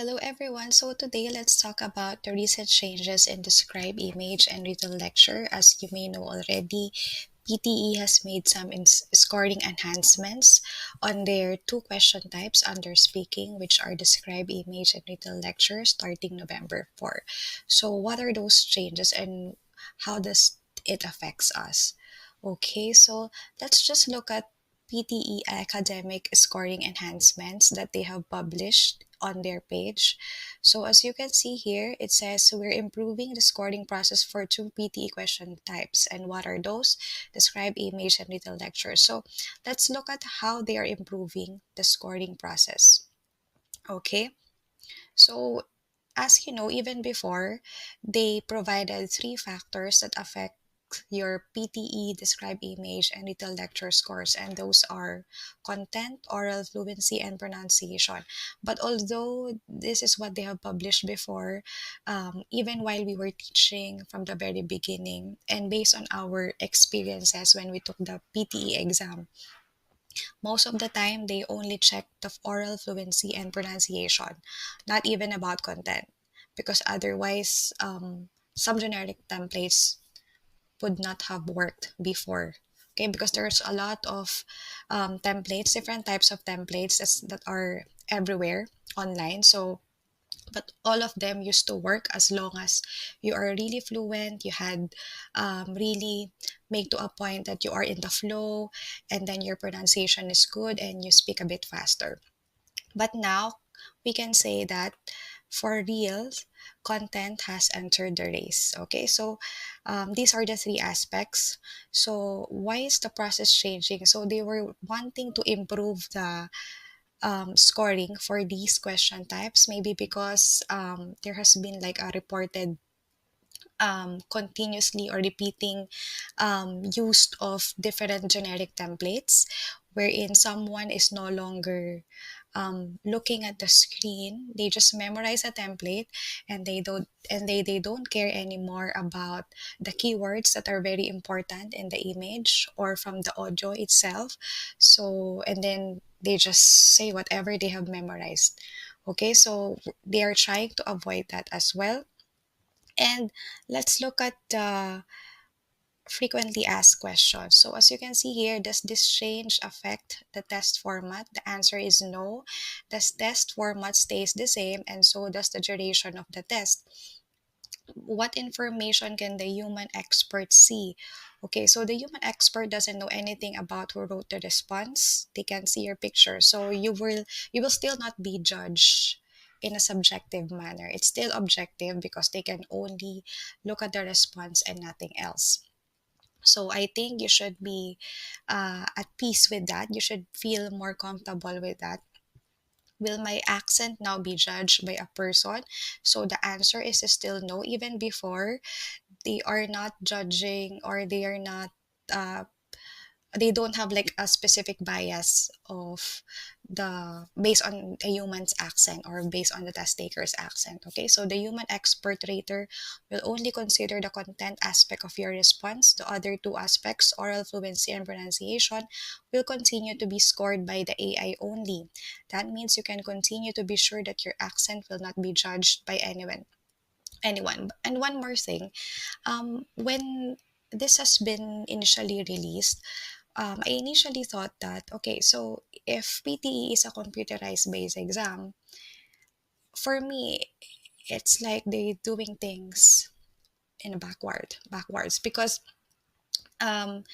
Hello everyone. So today let's talk about the recent changes in the scribe image and written lecture. As you may know already, PTE has made some scoring enhancements on their two question types under speaking, which are the scribe image and written lecture starting November 4. So what are those changes and how does it affects us? Okay, so let's just look at PTE academic scoring enhancements that they have published on their page. So as you can see here, it says we're improving the scoring process for two PTE question types. And what are those? Describe image and written lecture. So let's look at how they are improving the scoring process. Okay, so as you know, even before, they provided three factors that affect your PTE, describe image, and little lecture scores, and those are content, oral fluency, and pronunciation. But although this is what they have published before, even while we were teaching from the very beginning, and based on our experiences when we took the PTE exam, most of the time they only check the oral fluency and pronunciation, not even about content, because otherwise, some generic templates would not have worked before. Okay, because there's a lot of templates, different types of templates that are everywhere online. So but all of them used to work as long as you are really fluent, you had really make to a point that you are in the flow, and then your pronunciation is good and you speak a bit faster. But now we can say that for real, content has entered the race. Okay, so these are the three aspects. So why is the process changing? So they were wanting to improve the scoring for these question types, maybe because there has been like a reported continuously or repeating use of different generic templates wherein someone is no longer looking at the screen. They just memorize a template and they don't care anymore about the keywords that are very important in the image or from the audio itself. So and then they just say whatever they have memorized. Okay, so they are trying to avoid that as well. And let's look at the frequently asked questions. So as you can see here, does this change affect the test format? The answer is no. The test format stays the same and so does the duration of the test. What information can the human expert see? Okay, so the human expert doesn't know anything about who wrote the response. They can see your picture. So you will still not be judged in a subjective manner. It's still objective because they can only look at the response and nothing else. So I think you should be at peace with that. You should feel more comfortable with that. Will my accent now be judged by a person? So the answer is still no. Even before, they are not judging or uh, they don't have like a specific bias of the based on a human's accent or based on the test taker's accent. Okay, so the human expert rater will only consider the content aspect of your response. The other two aspects, oral fluency and pronunciation, will continue to be scored by the AI only. That means you can continue to be sure that your accent will not be judged by anyone. And one more thing, when this has been initially released, I initially thought that, okay, so if PTE is a computerized based exam, for me, it's like they doing things in a backwards because um,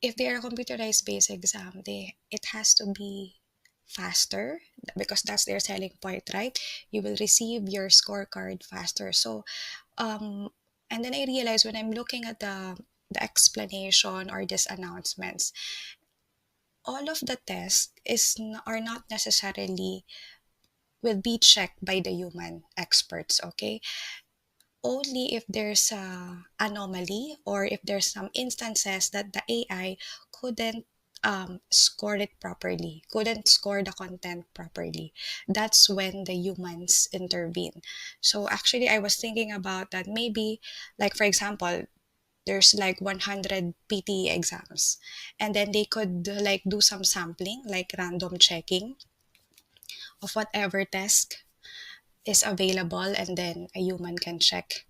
if they're a computerized based exam, it has to be faster because that's their selling point, right? You will receive your scorecard faster. So and then I realized when I'm looking at the explanation or these announcements, all of the tests are not necessarily will be checked by the human experts. Okay, only if there's a anomaly or if there's some instances that the AI couldn't score it properly, couldn't score the content properly, that's when the humans intervene. So actually I was thinking about that, maybe like for example there's like 100 PTE exams, and then they could like do some sampling like random checking of whatever test is available and then a human can check.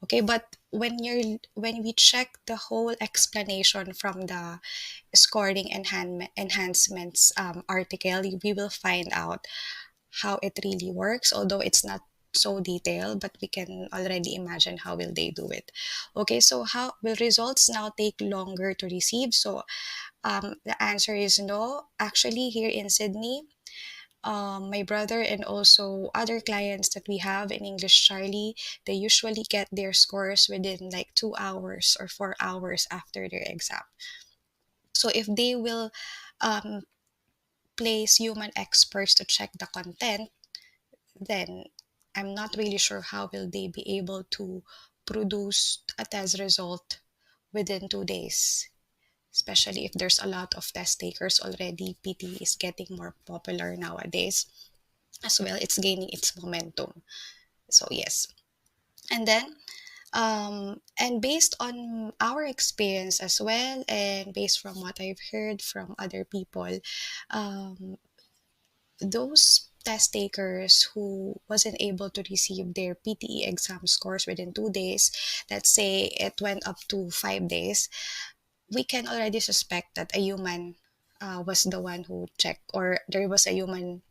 Okay, but when we check the whole explanation from the scoring enhancements article, we will find out how it really works, although it's not so detailed, but we can already imagine how will they do it. Okay, so how will results now take longer to receive? So the answer is no. Actually, here in Sydney, my brother and also other clients that we have in English Charlie, they usually get their scores within like 2 hours or 4 hours after their exam. So if they will um, place human experts to check the content, then I'm not really sure how will they be able to produce a test result within 2 days. Especially if there's a lot of test takers already, PT is getting more popular nowadays as well. It's gaining its momentum. So yes, and then and based on our experience as well, and based from what I've heard from other people, um, those test takers who wasn't able to receive their PTE exam scores within 2 days, let's say it went up to 5 days, we can already suspect that a human was the one who checked, or there was a human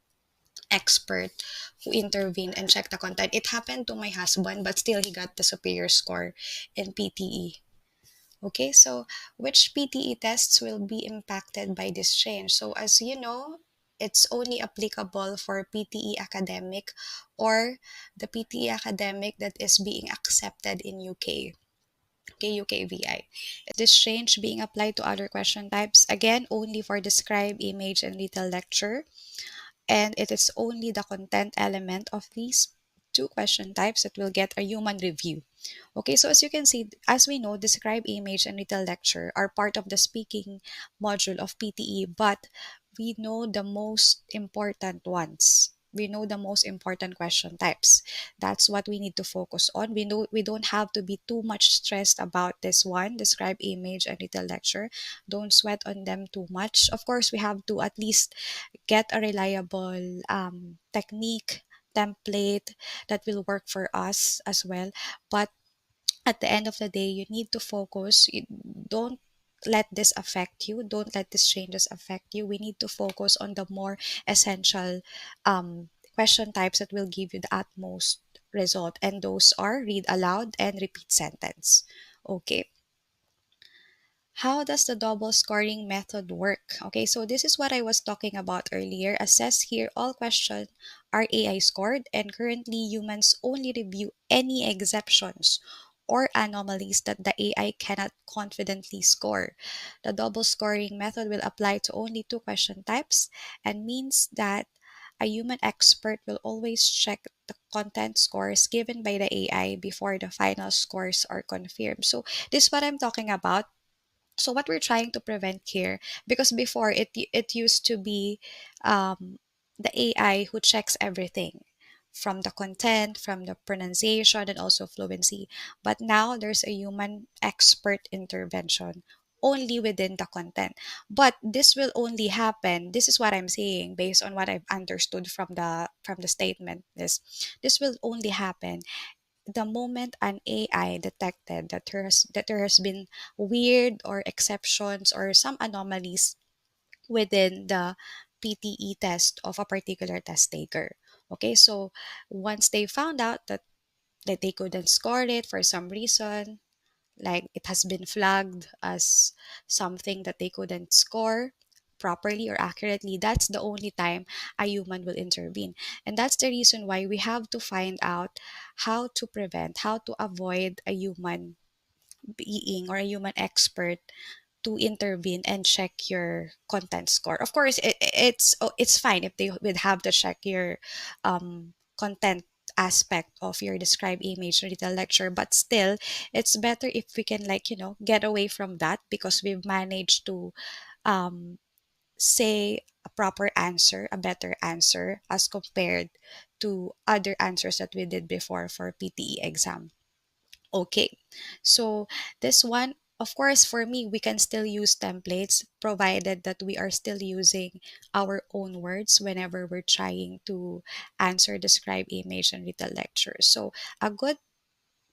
expert who intervened and checked the content. It happened to my husband, but still he got the superior score in PTE. Okay, so which PTE tests will be impacted by this change? So as you know, it's only applicable for PTE academic or the PTE academic that is being accepted in UK. Okay, UKVI. Is this change being applied to other question types? Again, only for describe, image, and retail lecture. And it is only the content element of these two question types that will get a human review. Okay, so as you can see, as we know, describe, image, and retail lecture are part of the speaking module of PTE, but we know the most important ones. We know the most important question types. That's what we need to focus on. We know we don't have to be too much stressed about this one, describe, image, and retail lecture. Don't sweat on them too much. Of course, we have to at least get a reliable technique, template that will work for us as well. But at the end of the day, you need to focus. Don't let this affect you. Don't let these changes affect you. We need to focus on the more essential question types that will give you the utmost result. And those are read aloud and repeat sentence. Okay. How does the double scoring method work? Okay, so this is what I was talking about earlier. Assess here, all questions are AI scored, and currently humans only review any exceptions or anomalies that the AI cannot confidently score. The double scoring method will apply to only two question types and means that a human expert will always check the content scores given by the AI before the final scores are confirmed. So this is what I'm talking about. So what we're trying to prevent here, because before it used to be the AI who checks everything from the content, from the pronunciation, and also fluency. But now there's a human expert intervention only within the content. But this will only happen, this is what I'm saying based on what I've understood from the statement, is this will only happen the moment an AI detected that there has been weird or exceptions or some anomalies within the PTE test of a particular test taker. Okay, so once they found out that they couldn't score it for some reason, like it has been flagged as something that they couldn't score properly or accurately, that's the only time a human will intervene. And that's the reason why we have to find out how to prevent, how to avoid a human being or a human expert to intervene and check your content score. Of course, it's fine if they would have to check your content aspect of your describe image retail lecture, but still it's better if we can, like, get away from that, because we've managed to um, say a proper answer, a better answer as compared to other answers that we did before for PTE exam. Okay, so this one, Of course, for me, we can still use templates provided that we are still using our own words whenever we're trying to answer, describe, image, and read the lecture. So a good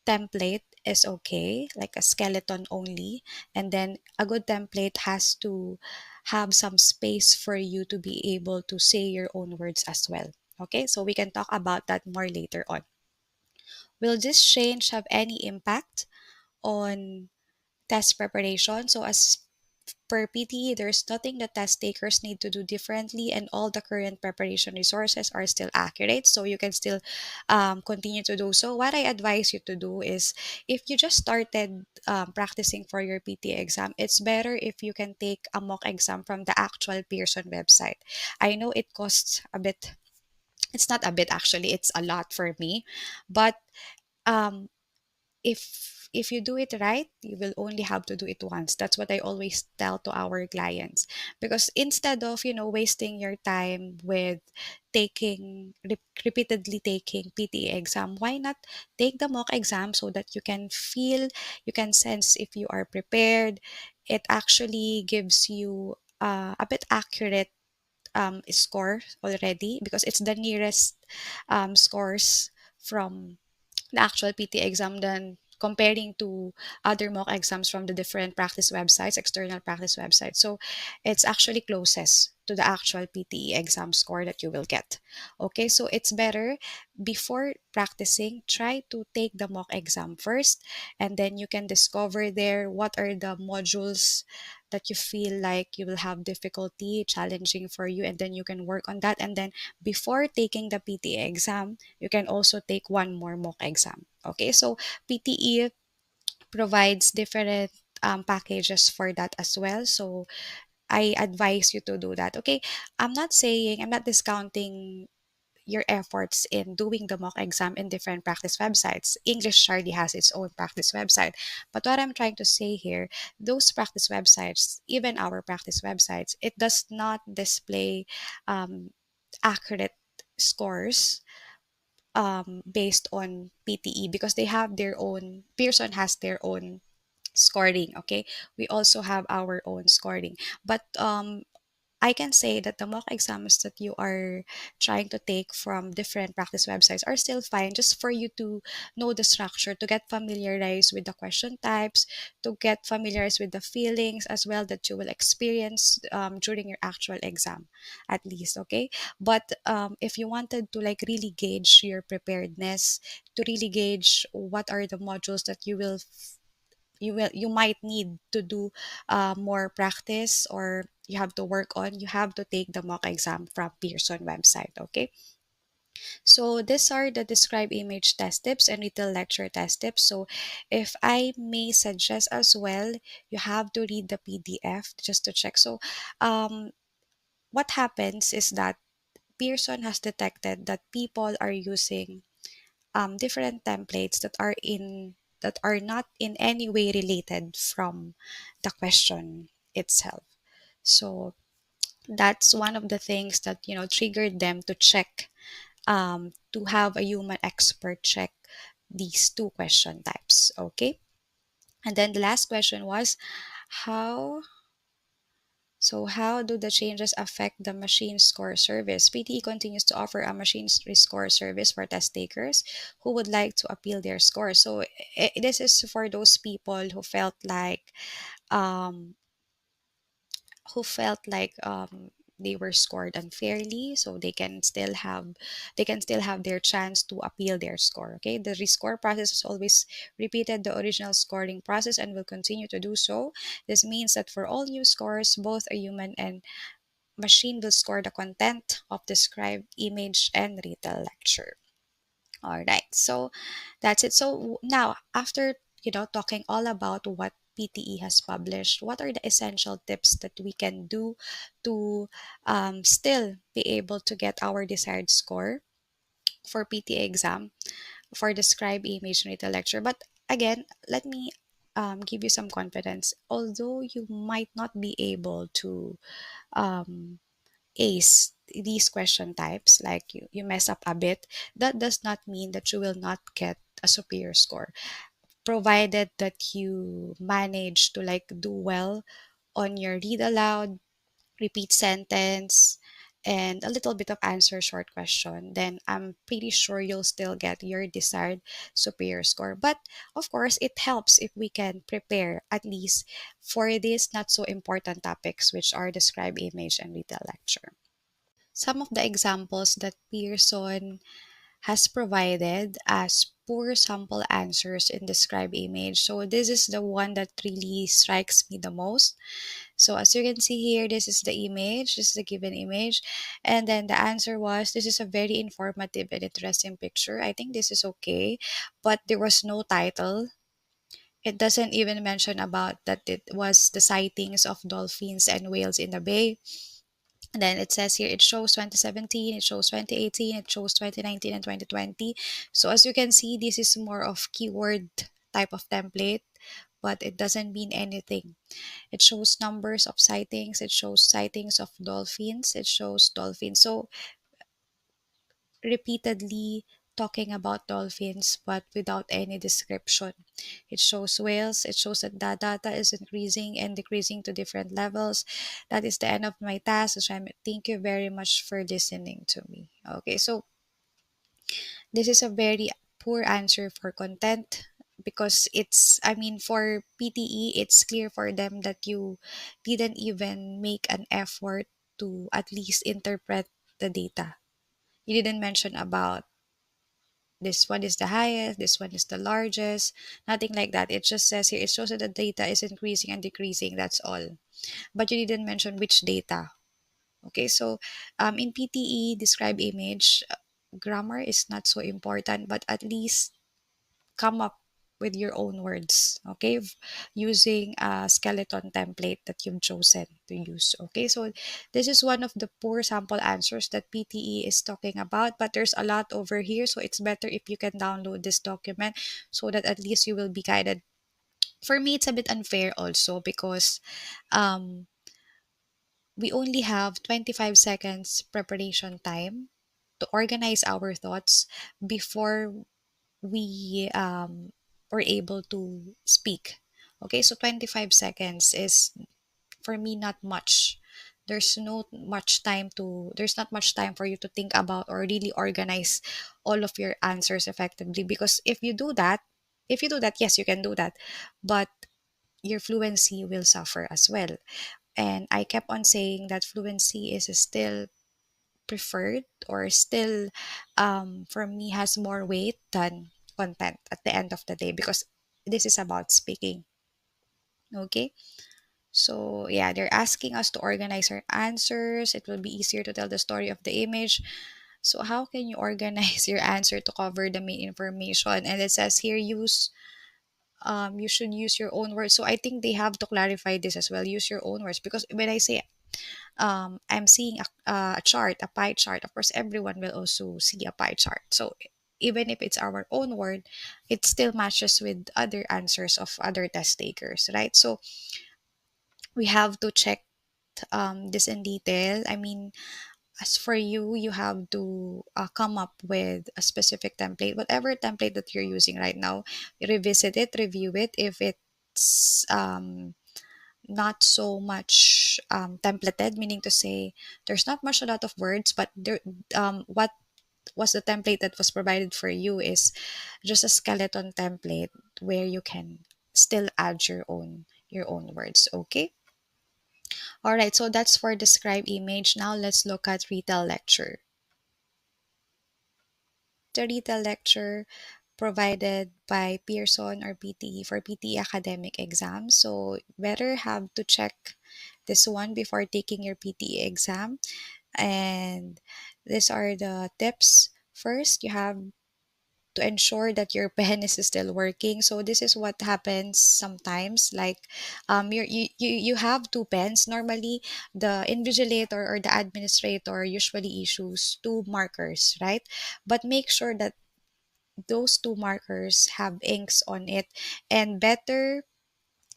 template is okay, like a skeleton only. And then a good template has to have some space for you to be able to say your own words as well. Okay, so we can talk about that more later on. Will this change have any impact on test preparation? So as per PTE, there's nothing that test takers need to do differently, and all the current preparation resources are still accurate. So you can still continue to do so. What I advise you to do is, if you just started practicing for your PTE exam, it's better if you can take a mock exam from the actual Pearson website. I know it costs a bit. It's not a bit, actually, it's a lot for me, but um, if you do it right, you will only have to do it once. That's what I always tell to our clients, because instead of, wasting your time with repeatedly taking PTE exam, why not take the mock exam so that you can feel, you can sense if you are prepared. It actually gives you a bit accurate score already, because it's the nearest scores from the actual PT exam than comparing to other mock exams from the different practice websites, external practice websites. So it's actually closest to the actual PTE exam score that you will get. Okay, so it's better, before practicing, try to take the mock exam first, and then you can discover there what are the modules that you feel like you will have difficulty, challenging for you, and then you can work on that. And then before taking the PTE exam, you can also take one more mock exam. Okay, so PTE provides different packages for that as well. So I advise you to do that. Okay, I'm not discounting your efforts in doing the mock exam in different practice websites. English already has its own practice website. But what I'm trying to say here, those practice websites, even our practice websites, it does not display um, accurate scores based on PTE, because they have their own, Pearson has their own scoring. Okay, we also have our own scoring, but I can say that the mock exams that you are trying to take from different practice websites are still fine, just for you to know the structure, to get familiarized with the question types, to get familiarized with the feelings as well that you will experience during your actual exam, at least. Okay, but if you wanted to like really gauge your preparedness, to really gauge what are the modules that you might need to do more practice, or you have to work on, you have to take the mock exam from Pearson website. Okay, so these are the describe image test tips and retail lecture test tips. So if I may suggest as well, you have to read the PDF just to check. So what happens is that Pearson has detected that people are using different templates that are not in any way related from the question itself. So that's one of the things that triggered them to check, to have a human expert check these two question types. Okay, and then the last question was, how how do the changes affect the machine score service? PTE continues to offer a machine score service for test takers who would like to appeal their score. So this is for those people um, who felt like they were scored unfairly, so they can still have their chance to appeal their score. Okay, the rescore process has always repeated the original scoring process and will continue to do so. This means that for all new scores, both a human and machine will score the content of the scribe, image, and retail lecture. All right, so that's it. So now, after talking all about what PTE has published, what are the essential tips that we can do to still be able to get our desired score for PTE exam for the scribe, image, and retail lecture? But again, let me give you some confidence. Although you might not be able to um, ace these question types, like you mess up a bit, that does not mean that you will not get a superior score. provided that you manage to like do well on your read aloud, repeat sentence, and a little bit of answer short question, then I'm pretty sure you'll still get your desired superior score. But of course, it helps if we can prepare at least for these not so important topics, which are describe image and read the lecture. Some of the examples that Pearson has provided as poor sample answers in describe image. So this is the one that really strikes me the most. So as you can see here, this is the image, this is the given image. And then the answer was, this is a very informative and interesting picture. I think this is okay, but there was no title. It doesn't even mention about that it was the sightings of dolphins and whales in the bay. And then it says here, it shows 2017, it shows 2018, it shows 2019 and 2020. So as you can see, this is more of keyword type of template, but it doesn't mean anything. It shows numbers of sightings, it shows sightings of dolphins, it shows dolphins. So repeatedly talking about dolphins, but without any description. It shows whales, it shows that the data is increasing and decreasing to different levels. That is the end of my task. So thank you very much for listening to me. Okay, so this is a very poor answer for content, because it's, I mean, for PTE, it's clear for them that you didn't even make an effort to at least interpret the data. You didn't mention about this one is the highest, this one is the largest, nothing like that. It just says here, it shows that the data is increasing and decreasing, that's all. But you didn't mention which data. Okay, so in PTE, describe image, grammar is not so important, but at least come up with your own words, okay, using a skeleton template that you've chosen to use. Okay, so this is one of the poor sample answers that PTE is talking about, but there's a lot over here, so it's better if you can download this document so that at least you will be guided. For me, it's a bit unfair also, because um, we only have 25 seconds preparation time to organize our thoughts before we were able to speak. Okay, so 25 seconds is for me not much. There's not much time for you to think about or really organize all of your answers effectively, because if you do that, yes, you can do that, but your fluency will suffer as well. And I kept on saying that fluency is still preferred, or still for me has more weight than content at the end of the day, because this is about speaking. Okay, so yeah, they're asking us to organize our answers. It will be easier to tell the story of the image. So how can you organize your answer to cover the main information? And it says here, use you should use your own words. So I think they have to clarify this as well, use your own words, because when I say I'm seeing a chart, a pie chart, of course, everyone will also see a pie chart. So even if it's our own word, it still matches with other answers of other test takers, right? So we have to check this in detail. I mean, as for you, you have to come up with a specific template, whatever template that you're using right now. Revisit it, review it. If it's not so much templated, meaning to say there's not much a lot of words, but there what was the template that was provided for you is just a skeleton template where you can still add your own words. Okay, all right, so that's for describe image. Now let's look at retell lecture. The retell lecture provided by Pearson or PTE for PTE academic exams. So better have to check this one before taking your PTE exam. And these are the tips. First, you have to ensure that your pen is still working. So this is what happens sometimes, like you have two pens. Normally the invigilator or the administrator usually issues two markers, right? But make sure that those two markers have inks on it, and better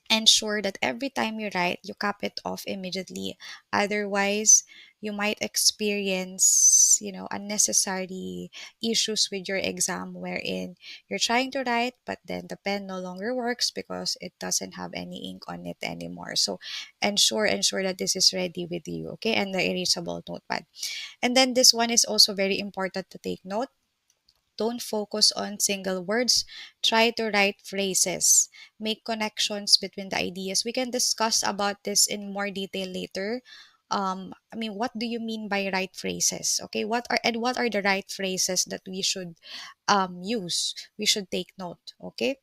ensure that every time you write, you cap it off immediately. Otherwise, you might experience unnecessary issues with your exam wherein you're trying to write, but then the pen no longer works because it doesn't have any ink on it anymore. So ensure that this is ready with you, okay? And the erasable notepad. And then this one is also very important to take note. Don't focus on single words. Try to write phrases. Make connections between the ideas. We can discuss about this in more detail later. What do you mean by right phrases? Okay, what are the right phrases that we should use? We should take note. Okay,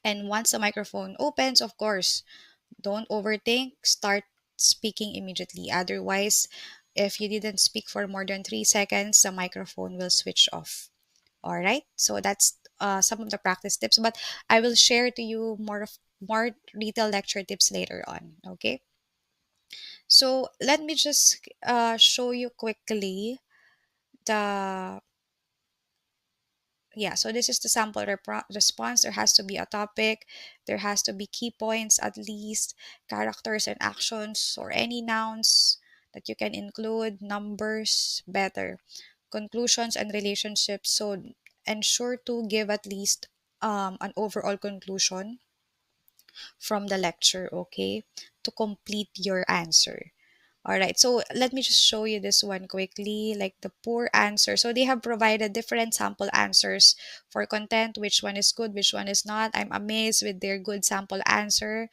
and once the microphone opens, of course, don't overthink. Start speaking immediately. Otherwise, if you didn't speak for more than 3 seconds, the microphone will switch off. All right, so that's some of the practice tips, but I will share to you more detailed lecture tips later on. Okay, so let me just show you quickly the yeah. So this is the sample response. There has to be a topic, there has to be key points, at least characters and actions or any nouns that you can include, numbers better, conclusions and relationships. So ensure to give at least an overall conclusion from the lecture, okay, to complete your answer. All right, so let me just show you this one quickly, like the poor answer. So they have provided different sample answers for content, which one is good, which one is not. I'm amazed with their good sample answer,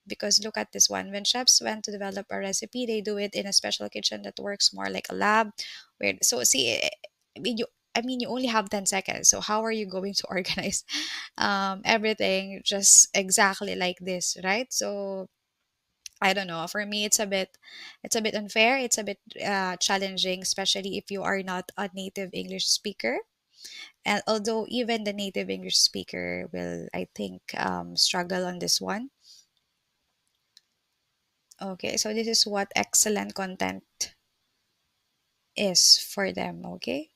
because look at this one. When chefs went to develop a recipe, they do it in a special kitchen that works more like a lab. Where so see, you only have 10 seconds. So how are you going to organize everything just exactly like this, right? So I don't know. For me, it's a bit unfair. It's a bit challenging, especially if you are not a native English speaker. And although even the native English speaker will, I think, struggle on this one. Okay, so this is what excellent content is for them. Okay,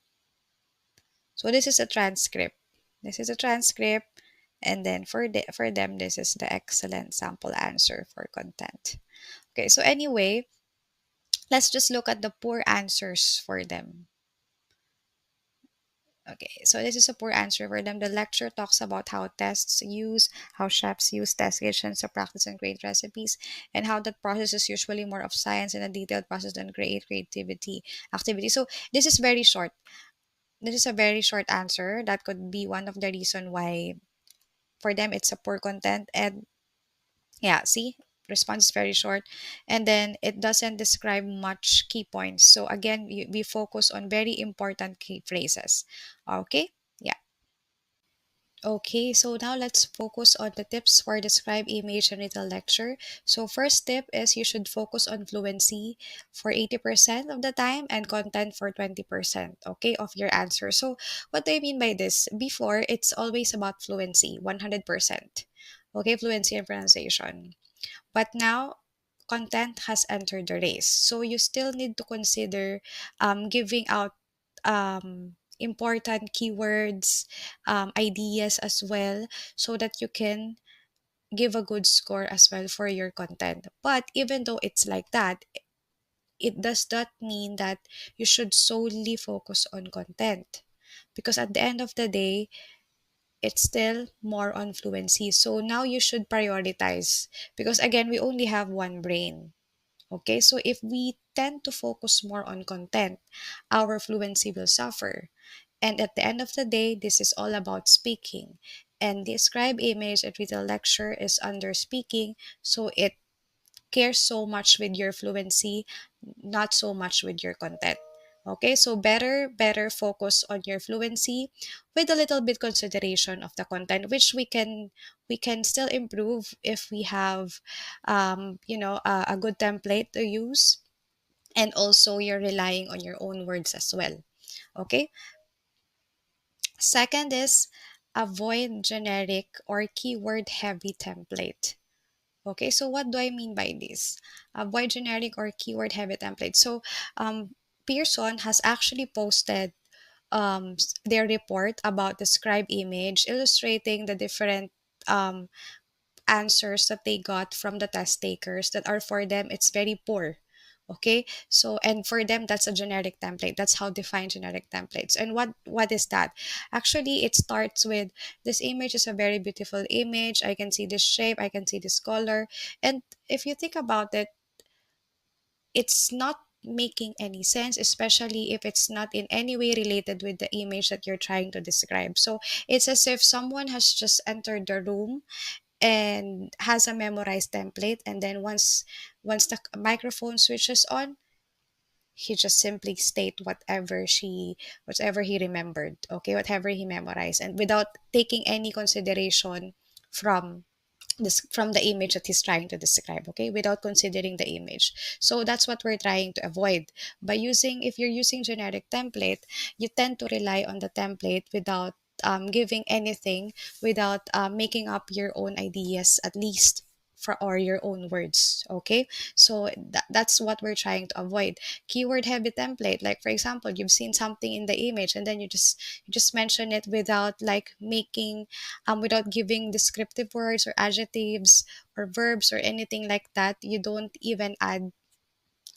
so this is a transcript. This is a transcript, and then for them, this is the excellent sample answer for content. Okay, so anyway, let's just look at the poor answers for them. Okay, so this is a poor answer for them. The lecture talks about how chefs use test kitchens to practice and create recipes, and how that process is usually more of science and a detailed process than creativity activity. So this is very short. This is a very short answer. That could be one of the reason why for them it's a poor content. And yeah, see, response is very short, and then it doesn't describe much key points. So again, we focus on very important key phrases. Okay, yeah. Okay, so now let's focus on the tips for describe image and retail lecture. So first tip is you should focus on fluency for 80% of the time and content for 20%, okay, of your answer. So what do I mean by this? Before, it's always about fluency, 100%. Okay, fluency and pronunciation. But now, content has entered the race. So you still need to consider giving out important keywords, ideas as well, so that you can give a good score as well for your content. But even though it's like that, it does not mean that you should solely focus on content. Because at the end of the day, it's still more on fluency. So now you should prioritize, because again, we only have one brain. Okay, so if we tend to focus more on content, our fluency will suffer. And at the end of the day, this is all about speaking. And the scribe image at retail lecture is under speaking, so it cares so much with your fluency, not so much with your content. Okay, so better focus on your fluency with a little bit consideration of the content, which we can still improve if we have a good template to use, and also you're relying on your own words as well. Okay, second is avoid generic or keyword heavy template. Okay, so what do I mean by this? Avoid generic or keyword heavy templates. So, Pearson has actually posted their report about the scribe image, illustrating the different um, answers that they got from the test takers that are for them, it's very poor. Okay, so and for them that's a generic template. That's how define generic templates. And what is that? Actually, it starts with, this image is a very beautiful image, I can see this shape, I can see this color. And if you think about it, it's not making any sense, especially if it's not in any way related with the image that you're trying to describe. So it's as if someone has just entered the room and has a memorized template, and then once the microphone switches on, he just simply state whatever he remembered, okay, whatever he memorized, and without taking any consideration from this, from the image that he's trying to describe, okay, without considering the image. So that's what we're trying to avoid by using, if you're using generic template, you tend to rely on the template without giving anything, without making up your own ideas, at least for, or your own words, okay. So that's what we're trying to avoid. Keyword heavy template, like for example, you've seen something in the image and then you just mention it without like making without giving descriptive words or adjectives or verbs or anything like that. You don't even add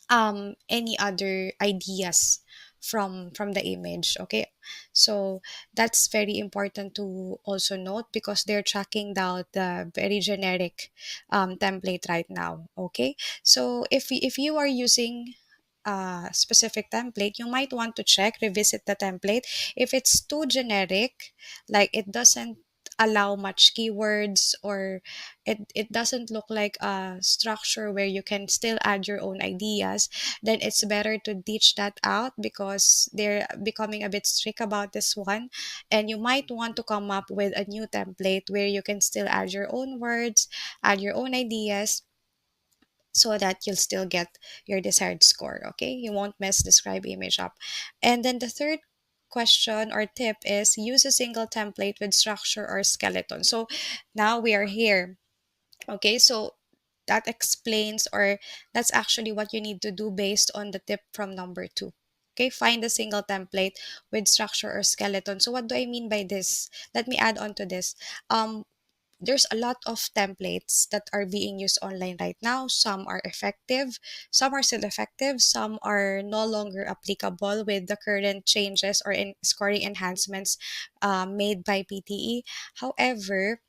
any other ideas from the image, okay. So that's very important to also note, because they're tracking down the very generic template right now, okay. So if you are using a specific template, you might want to revisit the template. If it's too generic, like it doesn't allow much keywords, or it doesn't look like a structure where you can still add your own ideas, then it's better to ditch that out, because they're becoming a bit strict about this one. And you might want to come up with a new template where you can still add your own words, add your own ideas, so that you'll still get your desired score, okay. You won't mess the scribe image up. And then the third question or tip is, use a single template with structure or skeleton. So now we are here, okay. So that explains, or that's actually what you need to do based on the tip from number 2. Okay, find a single template with structure or skeleton. So what do I mean by this? Let me add on to this. There's a lot of templates that are being used online right now. Some are effective, some are still effective, some are no longer applicable with the current changes or in scoring enhancements made by PTE. However,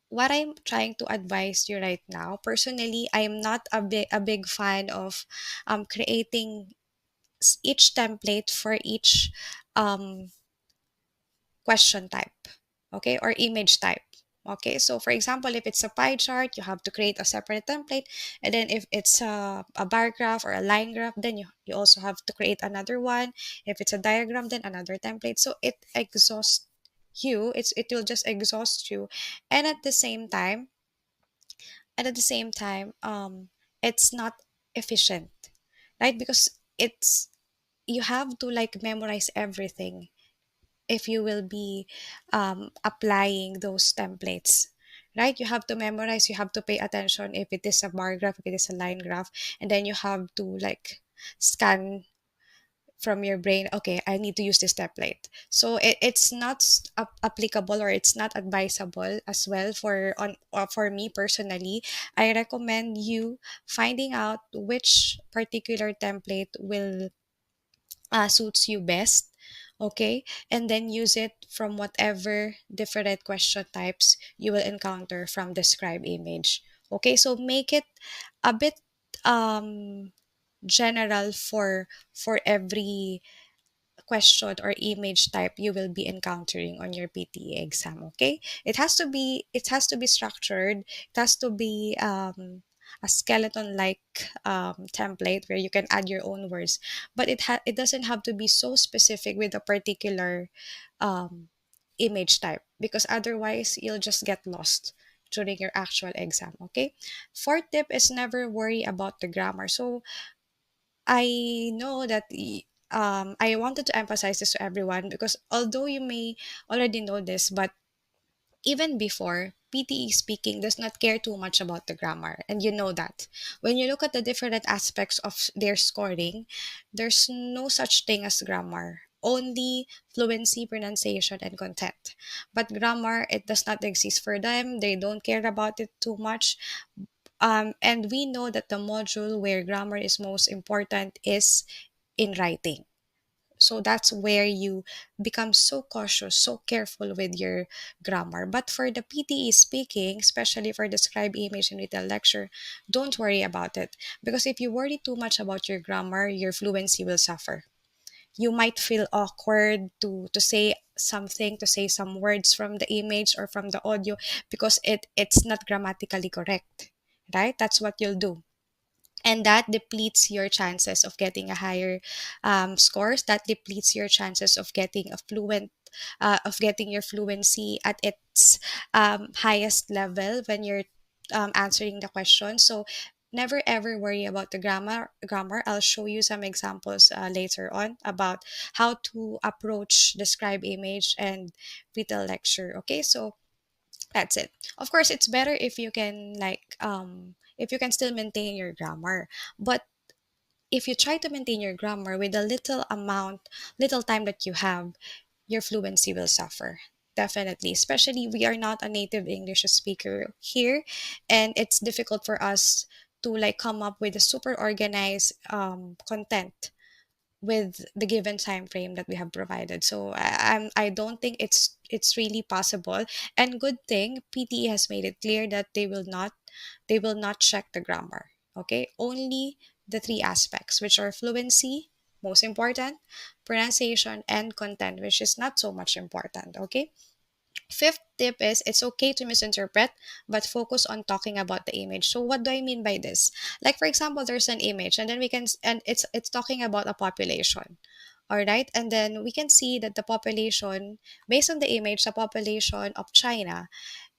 what I'm trying to advise you right now, personally, I'm not a big fan of creating each template for each um, question type, okay, or image type. Okay, so for example, if it's a pie chart, you have to create a separate template. And then if it's a bar graph or a line graph, then you also have to create another one. If it's a diagram, then another template. So it exhausts you. It will just exhaust you. And at the same time, it's not efficient, right? Because it's, you have to like memorize everything if you will be applying those templates, right? You have to memorize, you have to pay attention if it is a bar graph, if it is a line graph, and then you have to like scan from your brain, okay, I need to use this template. So it's not applicable, or it's not advisable as well for on for me personally. I recommend you finding out which particular template will suits you best, okay, and then use it from whatever different question types you will encounter from the scribe image, okay. So make it a bit general for every question or image type you will be encountering on your PTE exam, okay. It has to be structured, it has to be a skeleton like template where you can add your own words, but it doesn't have to be so specific with a particular um, image type, because otherwise you'll just get lost during your actual exam, okay. Fourth tip is, never worry about the grammar. So I know that I wanted to emphasize this to everyone, because although you may already know this, but even before, PTE speaking does not care too much about the grammar. And you know that. When you look at the different aspects of their scoring, there's no such thing as grammar. Only fluency, pronunciation, and content. But grammar, it does not exist for them. They don't care about it too much. And we know that the module where grammar is most important is in writing. So that's where you become so cautious, so careful with your grammar. But for the PTE speaking, especially for the scribe image and retail lecture, don't worry about it. Because if you worry too much about your grammar, your fluency will suffer. You might feel awkward to say something, to say some words from the image or from the audio because it's not grammatically correct, right? That's what you'll do, and that depletes your chances of getting a higher scores. That depletes your chances of getting a fluent of getting your fluency at its highest level when you're answering the question. So never ever worry about the grammar. I'll show you some examples later on about how to approach describe image and retail lecture. Okay, so that's it. Of course, it's better if you can if you can still maintain your grammar. But if you try to maintain your grammar with a little time that you have, your fluency will suffer. Definitely. Especially we are not a native English speaker here, and it's difficult for us to like come up with a super organized content with the given time frame that we have provided. So I don't think it's really possible. And good thing PTE has made it clear that they will not check the grammar. Okay, only the three aspects, which are fluency, most important, pronunciation, and content, which is not so much important. Okay. Fifth tip is it's okay to misinterpret, but focus on talking about the image. So what do I mean by this? Like for example, there's an image, and then and it's talking about a population. All right, and then we can see that the population, based on the image, the population of China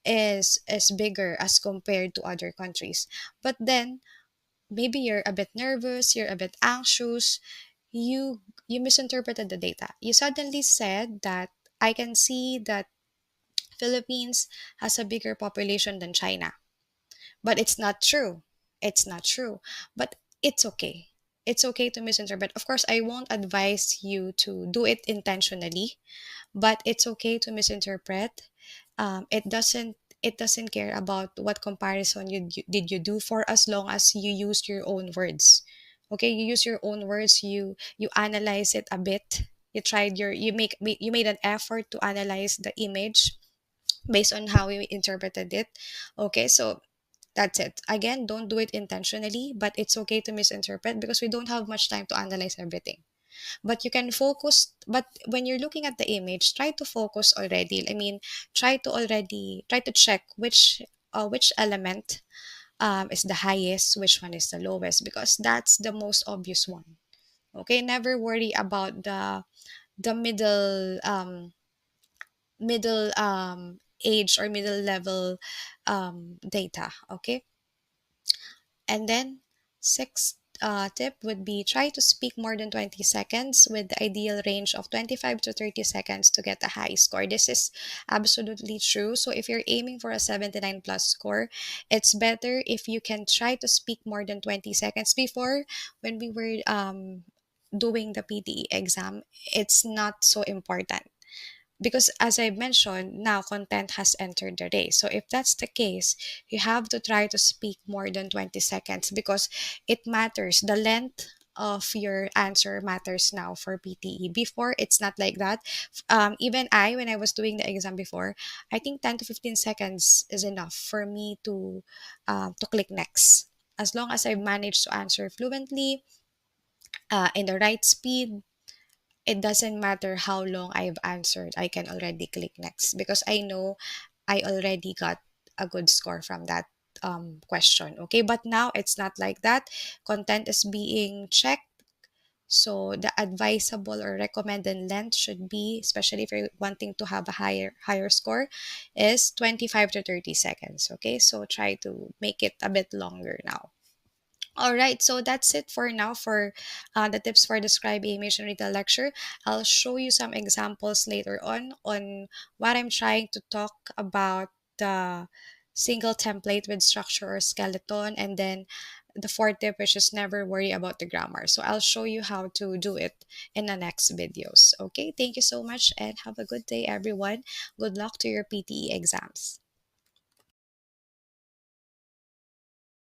is bigger as compared to other countries. But then maybe you're a bit nervous, you're a bit anxious, you misinterpreted the data. You suddenly said that I can see that Philippines has a bigger population than China. But it's not true. It's not true. But it's okay. It's okay to misinterpret. Of course, I won't advise you to do it intentionally, but it's okay to misinterpret. It doesn't care about what comparison did you do, for as long as you used your own words. Okay, you use your own words. You analyze it a bit. You tried your you made an effort to analyze the image based on how we interpreted it. Okay, so that's it. Again, don't do it intentionally, but it's okay to misinterpret because we don't have much time to analyze everything. But you can focus, but when you're looking at the image, try to focus already. I mean, try to check which element is the highest, which one is the lowest, because that's the most obvious one. Okay, never worry about the middle age or middle level data. Okay, and then sixth tip would be try to speak more than 20 seconds with the ideal range of 25 to 30 seconds to get a high score. This is absolutely true. So if you're aiming for a 79 plus score, it's better if you can try to speak more than 20 seconds. Before, when we were doing the PTE exam, it's not so important because as I mentioned, now content has entered the race. So if that's the case, you have to try to speak more than 20 seconds because it matters. The length of your answer matters now for PTE. Before, it's not like that. Even when I was doing the exam before, I think 10 to 15 seconds is enough for me to click next. As long as I managed to answer fluently, in the right speed, it doesn't matter how long I've answered, I can already click next because I know I already got a good score from that question. Okay, but now it's not like that. Content is being checked. So the advisable or recommended length should be, especially if you're wanting to have a higher score, is 25 to 30 seconds. Okay, so try to make it a bit longer now. All right, so that's it for now for the tips for describe image and retail lecture. I'll show you some examples later on what I'm trying to talk about the single template with structure or skeleton, and then the fourth tip, which is never worry about the grammar. So I'll show you how to do it in the next videos. Okay, thank you so much and have a good day, everyone. Good luck to your PTE exams.